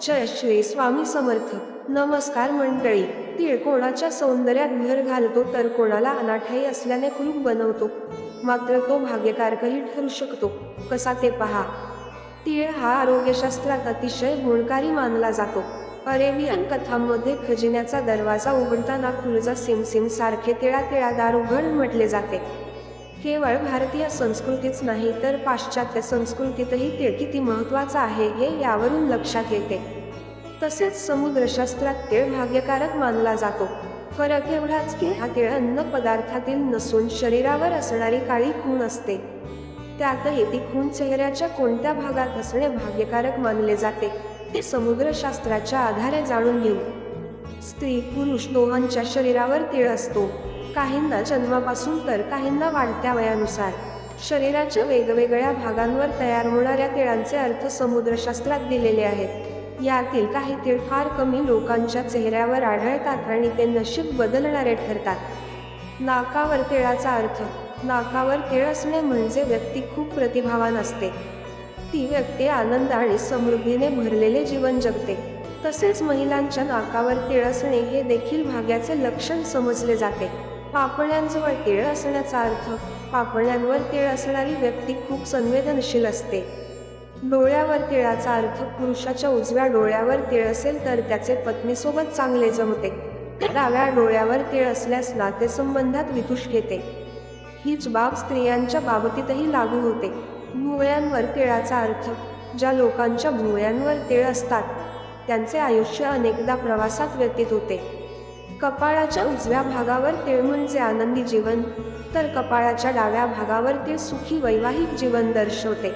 जय श्री स्वामी समर्थ. नमस्कार मंडळी. तीळ कोणाच्या सौंदर्यात भर घालतो तर कोणाला अनाठाई असल्याने कुरूप बनवतो. मात्र तो भाग्यकारकही ठरू शकतो. कसा ते पहा. तीळ हा आरोग्यशास्त्रात अतिशय गुणकारी मानला जातो. अरेबियन कथांमध्ये खजिन्याचा दरवाजा उघडताना खुर्जा सिमसिम सारखे तिळा दार उघड म्हटले जाते. केवळ भारतीय संस्कृतीच नाही तर पाश्चात्य संस्कृतीतही तीळ किती महत्त्वाचा आहे हे यावरून लक्षात येते. तसेच समुद्रशास्त्रात तीळ भाग्यकारक मानला जातो. फरक एवढाच की हा तीळ अन्न पदार्थातील नसून शरीरावर असणारी काळी खूण असते. त्यातही ती खूण चेहऱ्याच्या कोणत्या भागात असणे भाग्यकारक मानले जाते ते समुद्रशास्त्राच्या आधारे जाणून घेऊ. स्त्री पुरुष दोघांच्या शरीरावर तीळ असतो. काहींना जन्मापासून तर काहींना वाढत्या वयानुसार. शरीराच्या वेगवेगळ्या भागांवर तयार होणाऱ्या तिळांचे अर्थ समुद्रशास्त्रात दिलेले आहेत. यातील काही तीळ फार कमी लोकांच्या चेहऱ्यावर आढळतात आणि ते नशीब बदलणारे ठरतात. नाकावर तिळाचा अर्थ. नाकावर तीळ असणे म्हणजे व्यक्ती खूप प्रतिभावान असते. ती व्यक्ती आनंद आणि समृद्धीने भरलेले जीवन जगते. तसेच महिलांच्या नाकावर तीळ असणे हे देखील भाग्याचे लक्षण समजले जाते. पापण्यांजवळ तीळ असण्याचा अर्थ. पापण्यांवर तीळ असणारी व्यक्ती खूप संवेदनशील असते. डोळ्यावर तिळाचा अर्थ. पुरुषाच्या उजव्या डोळ्यावर तीळ असेल तर त्याचे पत्नीसोबत चांगले जमते. डाव्या डोळ्यावर तीळ असल्यास नातेसंबंधात वितुष घेते. हीच बाब स्त्रियांच्या बाबतीतही लागू होते. भुवयांवर तिळाचा अर्थ. ज्या लोकांच्या भुवयांवर तीळ असतात त्यांचे आयुष्य अनेकदा प्रवासात व्यतीत होते. कपाळाच्या उजव्या भागावर तीळ म्हणजे आनंदी जीवन, तर कपाळाच्या डाव्या भागावर तीळ सुखी वैवाहिक जीवन दर्शवते.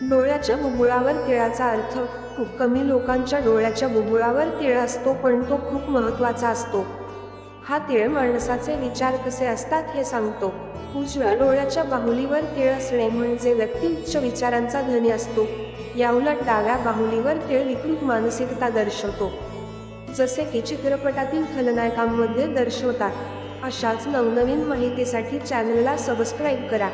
डोळ्याच्या बुबुळावर तिळाचा अर्थ. खूप कमी लोकांच्या डोळ्याच्या बुबुळावर तीळ असतो पण तो खूप महत्त्वाचा असतो. हा तीळ माणसाचे विचार कसे असतात हे सांगतो. उजव्या डोळ्याच्या बाहुलीवर तीळ असणे म्हणजे व्यक्ती उच्च विचारांचा धनी असतो. याउलट डाव्या बाहुलीवर तीळ विकृत मानसिकता दर्शवतो, जसे की चित्रपटातील खलनायकांमध्ये दर्शवतात. अशाच नवनवीन माहितीसाठी चॅनलला सबस्क्राईब करा.